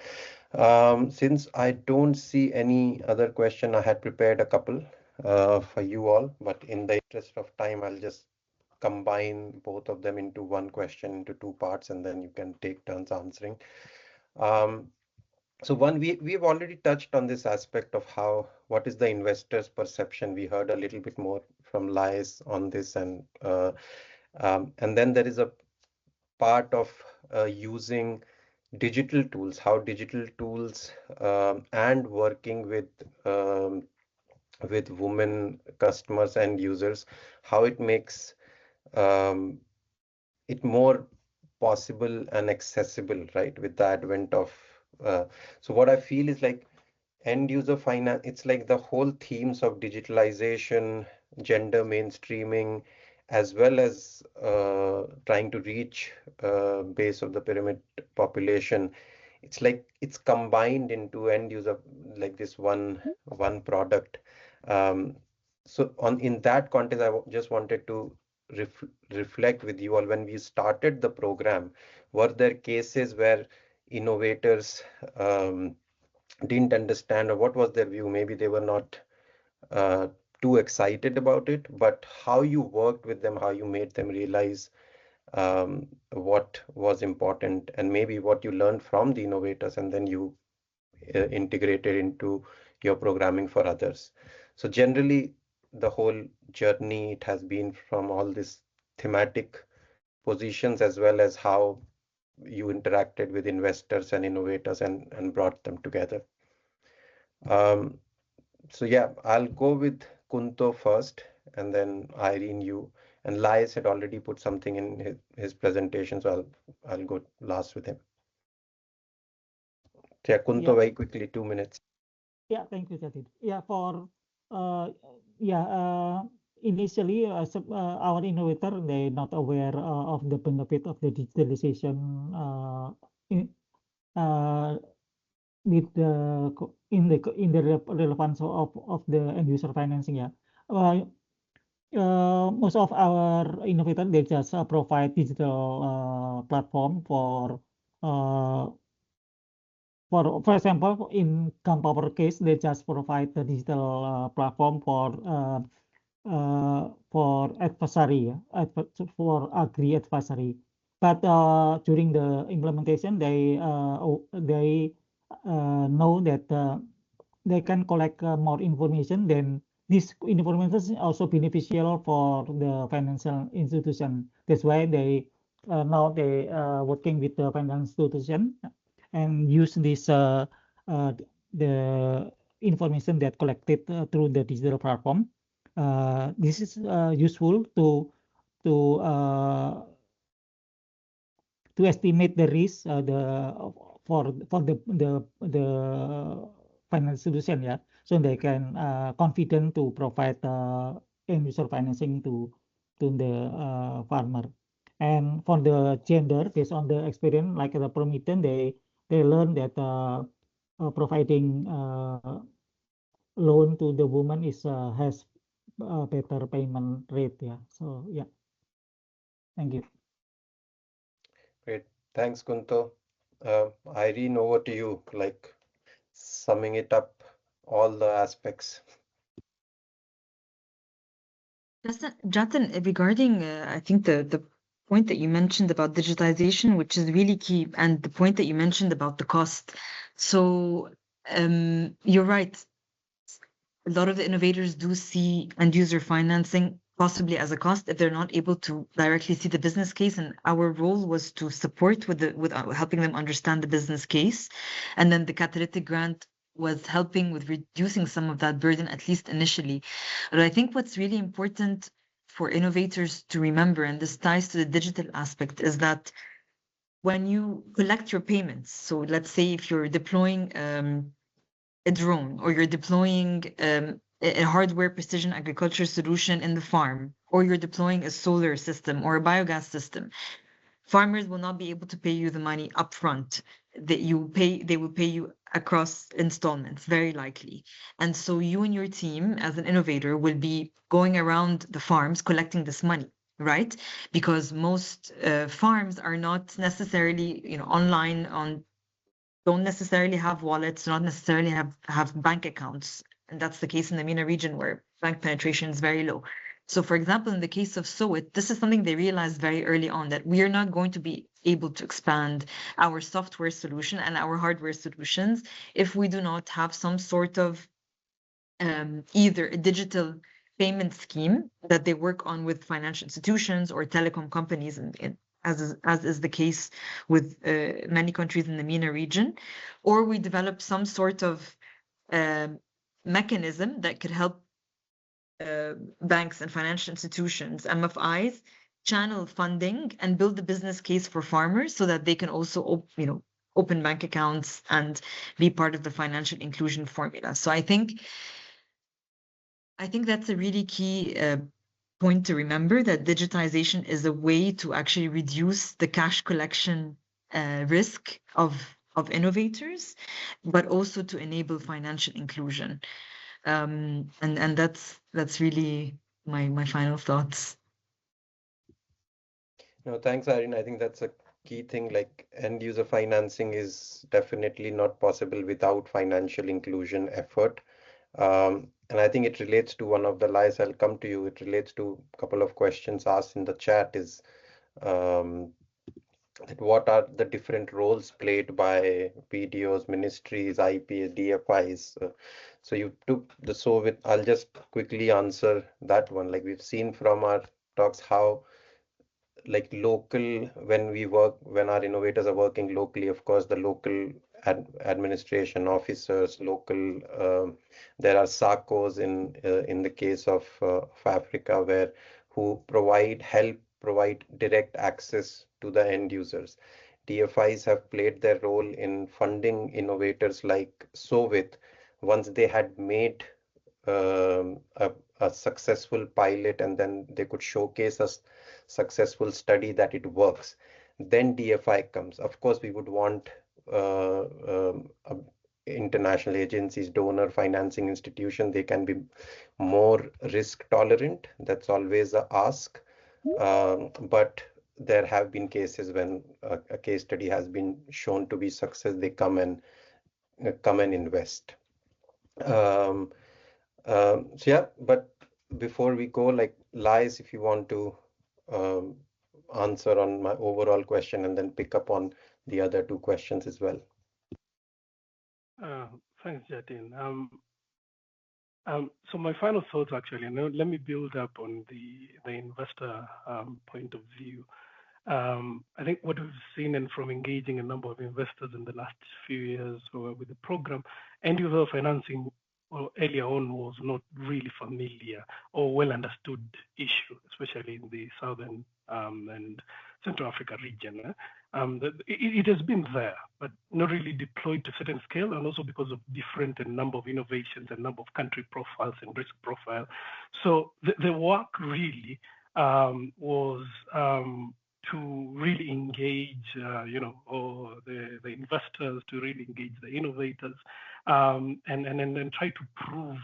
Speaker 1: Since I don't see any other question, I had prepared a couple for you all, but in the interest of time, I'll just combine both of them into one question into two parts, and then you can take turns answering. So one, we've already touched on this aspect of what is the investor's perception. We heard a little bit more from Lies on this, and then there is a part of using digital tools, how digital tools and working with women customers and users, how it makes um, it more possible and accessible, right? With the advent of so what I feel is like end user finance, it's like the whole themes of digitalization, gender mainstreaming, as well as trying to reach base of the pyramid population. It's like it's combined into end user, like this one product. um, so on in that context, just wanted to reflect with you all, when we started the program, were there cases where innovators didn't understand, or what was their view? Maybe they were not uh, too excited about it, but how you worked with them, how you made them realize what was important, and maybe what you learned from the innovators, and then you integrated into your programming for others. So generally, the whole journey, it has been from all these thematic positions, as well as how you interacted with investors and innovators, and brought them together. Um, so yeah, I'll go with Kunto first, and then Irene, you. And Lias had already put something in his presentation, so I'll go last with him. Yeah, Kunto,
Speaker 2: Yeah.
Speaker 1: very quickly, 2 minutes.
Speaker 2: Yeah, thank you, Jatin. Yeah, for uh, yeah, initially, our innovator, they not aware of the benefit of the digitalization in, with the in the relevance of the end user financing. Yeah, most of our innovators, they just provide digital platform for example, in Gunpowder case, they just provide the digital platform for advisory, for agri-advisory. But during the implementation, they know that they can collect more information. Then this information is also beneficial for the financial institution. That's why they now they working with the financial institution and use this the information that collected through the digital platform. This is useful to uh, to estimate the risk for the financial solution. Yeah, so they can confident to provide end user financing to the farmer. And for the gender, based on the experience, like the Promethean, they learn that providing loan to the woman is has better payment rate. Yeah, so yeah, thank you.
Speaker 1: Great. Thanks, Kunto. Irene, over to you, like summing it up, all the aspects.
Speaker 4: Jatin, regarding, I think the point that you mentioned about digitization, which is really key, and the point that you mentioned about the cost. So you're right. A lot of the innovators do see end user financing possibly as a cost if they're not able to directly see the business case. And our role was to support with helping them understand the business case. And then the catalytic grant was helping with reducing some of that burden, at least initially. But I think what's really important for innovators to remember, and this ties to the digital aspect, is that when you collect your payments, so let's say if you're deploying a drone, or you're deploying a hardware precision agriculture solution in the farm, or you're deploying a solar system or a biogas system, farmers will not be able to pay you the money upfront. They will pay you across installments, very likely. And so you and your team, as an innovator, will be going around the farms collecting this money, right? Because most farms are not necessarily, online don't necessarily have wallets, not necessarily have bank accounts. And that's the case in the MENA region where bank penetration is very low. So for example, in the case of Sowit, this is something they realized very early on, that we are not going to be able to expand our software solution and our hardware solutions if we do not have some sort of either a digital payment scheme that they work on with financial institutions or telecom companies, and as is the case with many countries in the MENA region, or we develop some sort of mechanism that could help banks and financial institutions, MFIs, channel funding and build the business case for farmers so that they can also open bank accounts and be part of the financial inclusion formula. So I think that's a really key point to remember, that digitization is a way to actually reduce the cash collection risk of innovators, but also to enable financial inclusion. And that's really my final thoughts.
Speaker 1: No, thanks, Irene. I think that's a key thing. Like, end user financing is definitely not possible without financial inclusion effort. And I think it relates to one of the lies. I'll come to you. It relates to a couple of questions asked in the chat, is that what are the different roles played by BDOs, ministries, IPs, DFIs. So you took the with. I'll just quickly answer that one. Like, we've seen from our talks how, like, local, when our innovators are working locally, of course, the local administration officers, local, there are SACOs in the case of Africa, who provide direct access to the end users. DFIs have played their role in funding innovators like Sowit once they had made a successful pilot and then they could showcase a successful study that it works, then DFI comes. Of course, we would want international agencies, donor financing institution, they can be more risk tolerant. That's always a ask. But there have been cases when a case study has been shown to be success, they come and invest. So yeah, but before we go, like Lies, if you want to um, answer on my overall question and then pick up on the other two questions as well.
Speaker 3: Thanks, Jatin. So my final thoughts, actually, let me build up on the investor point of view. I think what we've seen, and from engaging a number of investors in the last few years with the program, end user financing earlier on was not really familiar or well understood issue, especially in the southern and Central Africa region. It has been there, but not really deployed to a certain scale, and also because of different number of innovations and number of country profiles and risk profile. So the work really was to really engage, or the investors, to really engage the innovators, and then try to prove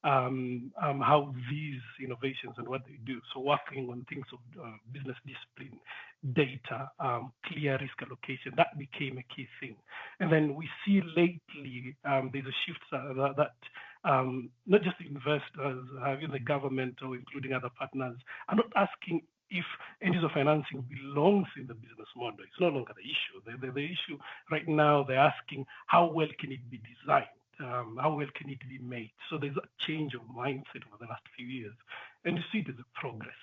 Speaker 3: how these innovations and what they do. So working on things of business discipline, data, clear risk allocation, that became a key thing. And then we see lately there's a shift that not just investors, even the government or including other partners, are not asking if end user financing belongs in the business model. It's no longer the issue. The issue right now, they're asking how well can it be designed? How well can it be made? So there's a change of mindset over the last few years, and you see there's a progress.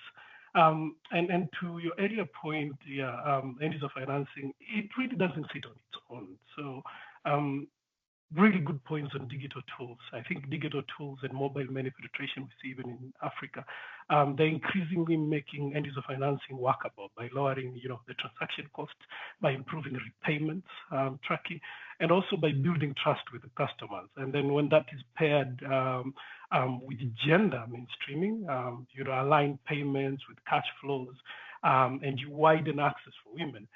Speaker 3: And to your earlier point, end user financing, it really doesn't sit on its own. So really good points on digital tools. I think digital tools and mobile money penetration we see even in Africa, they're increasingly making end user financing workable by lowering, the transaction costs, by improving repayments tracking, and also by building trust with the customers. And then when that is paired with gender mainstreaming, align payments with cash flows, and you widen access for women,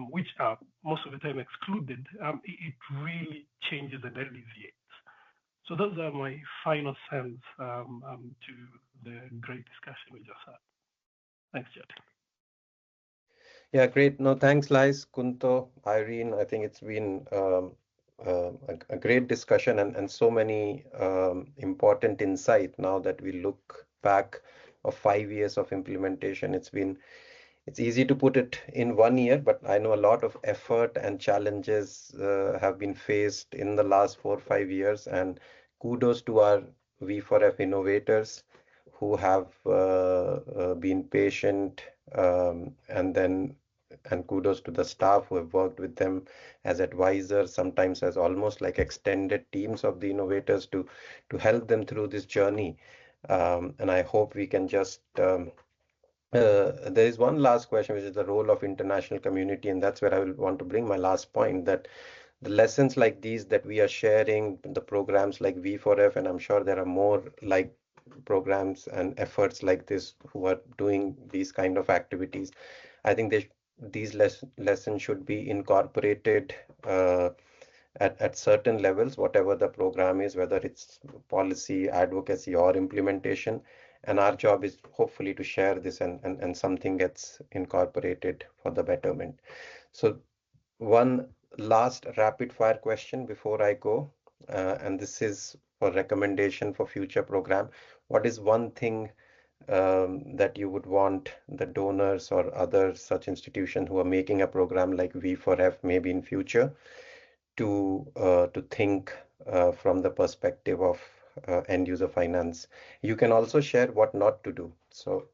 Speaker 3: which are most of the time excluded, it really changes and alleviates. So those are my final sense to the great discussion we just had. Thanks, Jed.
Speaker 1: Yeah, great. No, thanks, Lies, Kunto, Irene. I think it's been a great discussion and so many important insight now that we look back of 5 years of implementation. It's easy to put it in 1 year, but I know a lot of effort and challenges have been faced in the last 4 or 5 years. And kudos to our V4F innovators who have been patient, and kudos to the staff who have worked with them as advisors, sometimes as almost like extended teams of the innovators to help them through this journey. And I hope we can just there is one last question, which is the role of international community, and that's where I will want to bring my last point, that the lessons like these that we are sharing, the programs like V4F, and I'm sure there are more like programs and efforts like this who are doing these kind of activities. I think these lessons should be incorporated at certain levels, whatever the program is, whether it's policy, advocacy, or implementation. And our job is hopefully to share this and something gets incorporated for the betterment. So one last rapid fire question before I go, and this is for recommendation for future program. What is one thing that you would want the donors or other such institutions who are making a program like V4F maybe in future to think from the perspective of end user finance? You can also share what not to do. So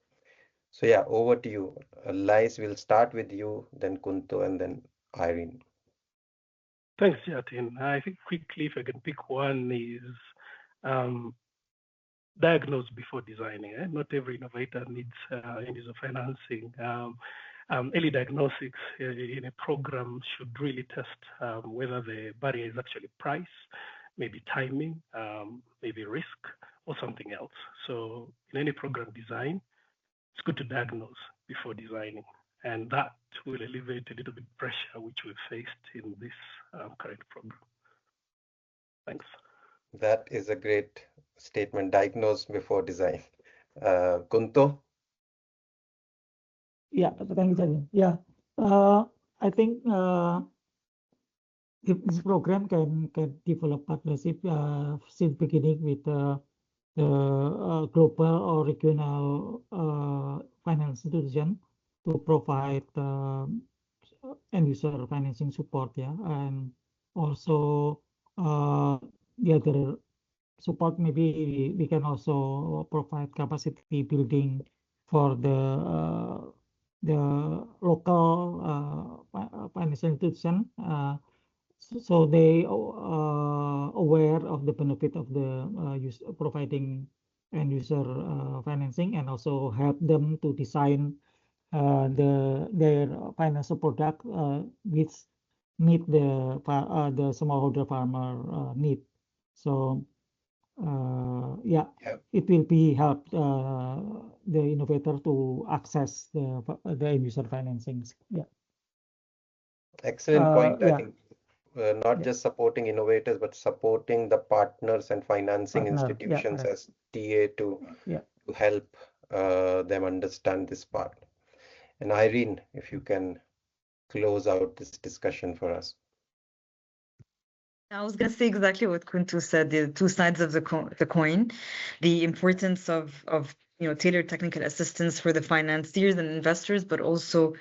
Speaker 1: yeah, over to you. Lies, we'll start with you, then Kunto, and then Irene.
Speaker 3: Thanks, Jatin. I think quickly, if I can pick one, is diagnose before designing. Not every innovator needs end user financing. Early diagnostics in a program should really test whether the barrier is actually price, maybe timing, maybe risk, or something else. So in any program design, it's good to diagnose before designing. And that will alleviate a little bit pressure which we faced in this current program. Thanks.
Speaker 1: That is a great statement, diagnose before design. Kunto?
Speaker 2: Yeah, thank you, Jatin. Yeah, I think this program can develop partnership since beginning with the global or regional finance institution to provide end user financing support, yeah, and also the other support, maybe we can also provide capacity building for the local financial institution, so they aware of the benefit of the providing end user financing, and also help them to design their financial product which meet the smallholder farmer need. So yeah,
Speaker 1: Yeah.
Speaker 2: it will be help the innovator to access the end user financing. Yeah.
Speaker 1: Excellent point. I
Speaker 2: Yeah.
Speaker 1: think not
Speaker 2: Yeah.
Speaker 1: just supporting innovators, but supporting the partners and financing
Speaker 2: Partner. Yeah,
Speaker 1: institutions
Speaker 2: correct.
Speaker 1: as TA to help them understand this part. And Irene, if you can close out this discussion for us.
Speaker 4: I was going to say exactly what Kuntu said, the two sides of the coin, the importance of tailored technical assistance for the financiers and investors, but also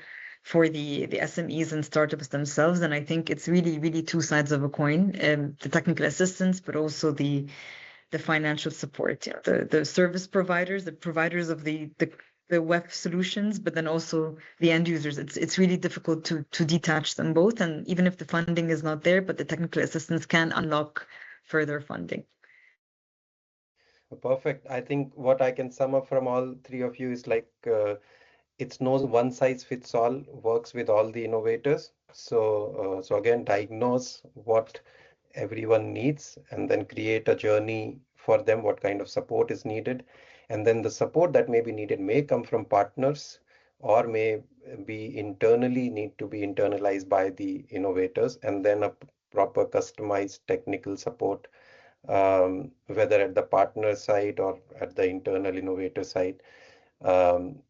Speaker 4: for the SMEs and startups themselves. And I think it's really, really two sides of a coin, the technical assistance, but also the financial support, the service providers, the providers of the web solutions, but then also the end users. It's really difficult to detach them both. And even if the funding is not there, but the technical assistance can unlock further funding.
Speaker 1: Perfect. I think what I can sum up from all three of you is like it's no one size fits all, works with all the innovators. So again, diagnose what everyone needs and then create a journey for them, what kind of support is needed. And then the support that may be needed may come from partners or may be internally need to be internalized by the innovators, and then a proper customized technical support, whether at the partner side or at the internal innovator side,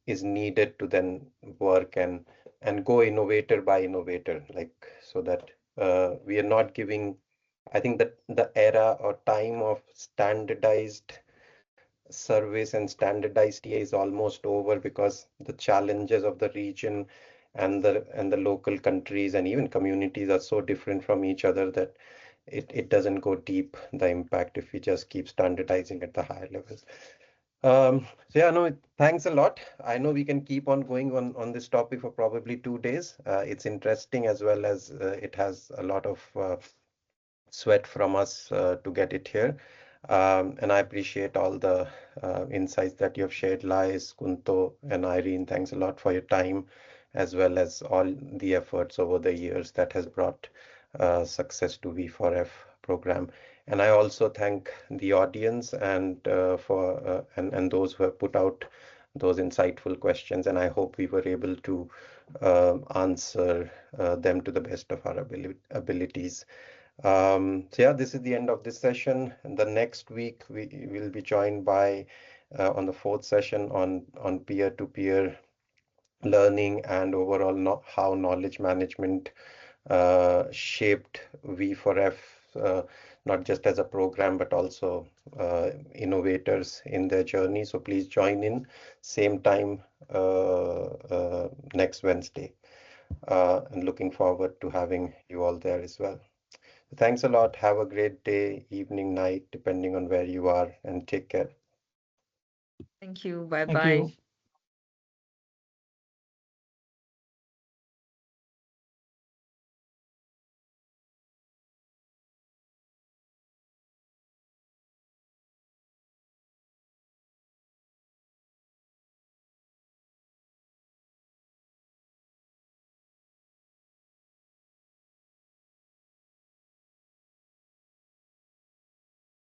Speaker 1: is needed to then work and go innovator by innovator, like so that we are not giving. I think that the era or time of standardized service and standardized TA is almost over, because the challenges of the region and the local countries and even communities are so different from each other that it doesn't go deep, the impact, if we just keep standardizing at the higher levels. So yeah, no, thanks a lot. I know we can keep on going on this topic for probably 2 days. It's interesting, as well as it has a lot of sweat from us to get it here. And I appreciate all the insights that you have shared, Lais, Kunto, and Irene. Thanks a lot for your time, as well as all the efforts over the years that has brought success to V4F program. And I also thank the audience and and those who have put out those insightful questions. And I hope we were able to answer them to the best of our abilities. So yeah, this is the end of this session. And the next week we will be joined by on the fourth session on peer-to-peer learning and overall how knowledge management shaped V4F, not just as a program, but also innovators in their journey. So please join in same time next Wednesday. And looking forward to having you all there as well. Thanks a lot. Have a great day, evening, night, depending on where you are, and take care.
Speaker 4: Thank you. Bye-bye.
Speaker 2: Thank you.